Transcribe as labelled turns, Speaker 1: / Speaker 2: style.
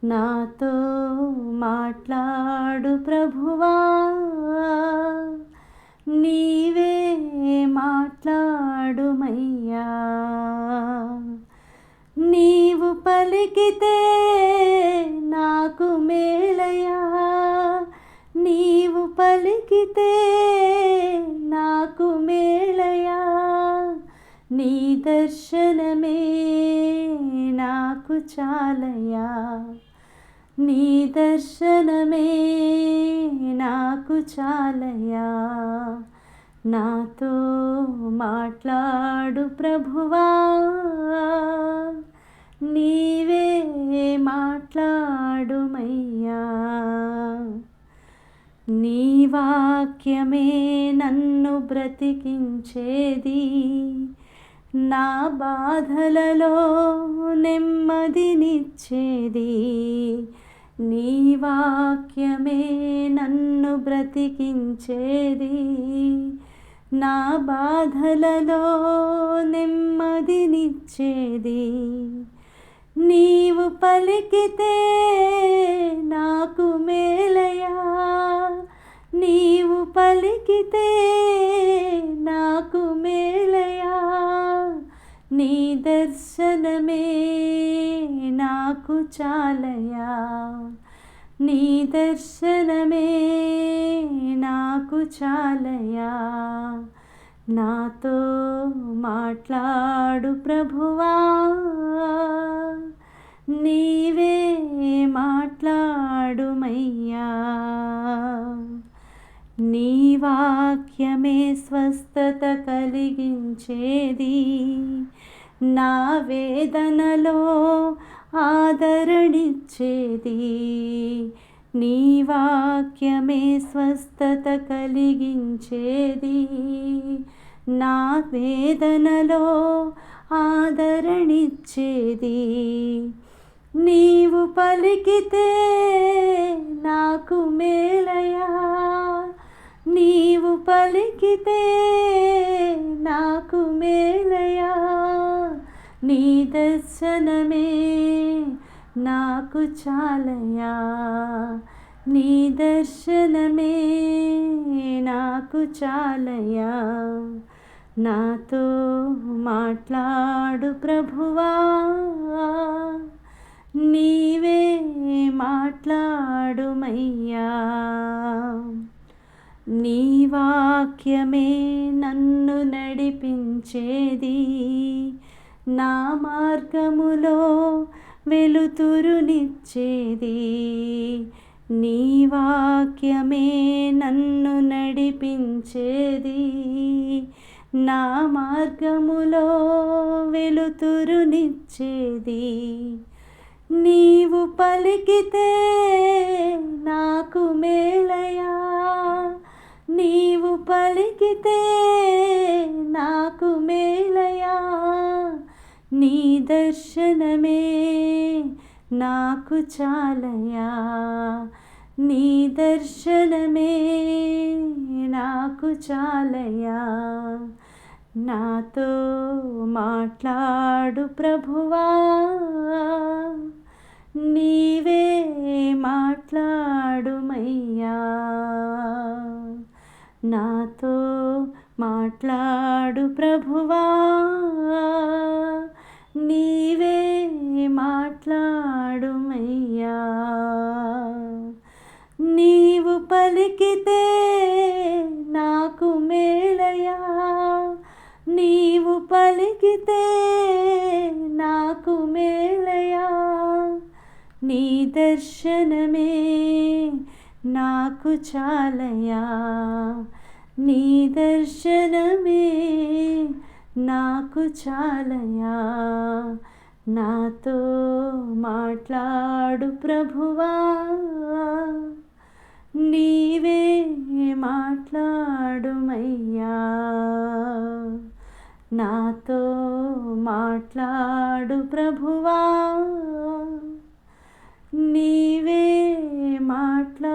Speaker 1: నాతో మాట్లాడు ప్రభువా, నీవే మాట్లాడుమయ్యా. నీవు పలికితే నాకు మేలయా, నీవు పలికితే నాకు మేలయా. నీ దర్శనమే నాకు చాలయా, నీ దర్శనమే నాకు చాలయా. నాతో మాట్లాడు ప్రభువా, నీవే మాట్లాడుమయ్యా. నీ వాక్యమే నన్ను బ్రతికించేది, నా బాధలలో నెమ్మదినిచ్చేది. నీ వాక్యమే నన్ను బ్రతికించేది, నా బాధలలో నెమ్మదినిచ్చేది. నీవు పలికితే నాకు మేలయా, నీవు పలికితే నాకు మేలయా. నీ దర్శనమే నాకు చాలయా, నీ దర్శనమే నాకు చాలయా. నాతో మాట్లాడు ప్రభువా, నీవే మాట్లాడుమయ్యా. నీ వాక్యమే స్వస్థత కలిగించేది, నా వేదనలో ఆదరణిచ్చేది. నీ వాక్యమే స్వస్థత కలిగించేది, నా వేదనలో ఆదరణిచ్చేది. నీవు పలికితే నాకు మేలయా, నీవు పలికితే నాకు మేలయా. నీ దర్శనమే నాకు చాలయా, నీ దర్శనమే నాకు చాలయా. నాతో మాట్లాడు ప్రభువా, నీవే మాట్లాడుమయ్యా. నీ వాక్యమే నన్ను నడిపించేది, నా మార్గములో వెలుతురునిచ్చేది. నీ వాక్యమే నన్ను నడిపించేది, నా మార్గములో వెలుతురునిచ్చేది. నీవు పలికితే నాకు మేలయా, నీవు పలికితే నాకు మేలయా. నీ దర్శనమే నాకు చాలయా, నీ దర్శనమే నాకు చాలయా. నాతో మాట్లాడు ప్రభువా, నీవే మాట్లాడుమయ్యా. నాతో మాట్లాడు ప్రభువా, నీవే మాట్లాడుమయ్యా. నీవు పలికితే నాకు మేలయా, నీవు పలికితే నాకు మేలయా. నీ దర్శనమే నాకు చాలయా, నీ దర్శనమే నాకు చాలయా. నాతో మాట్లాడు ప్రభువా, నీవే మాట్లాడుమయ్యా. నాతో మాట్లాడు ప్రభువా, నీవే మాట్లాడుమయ్యా.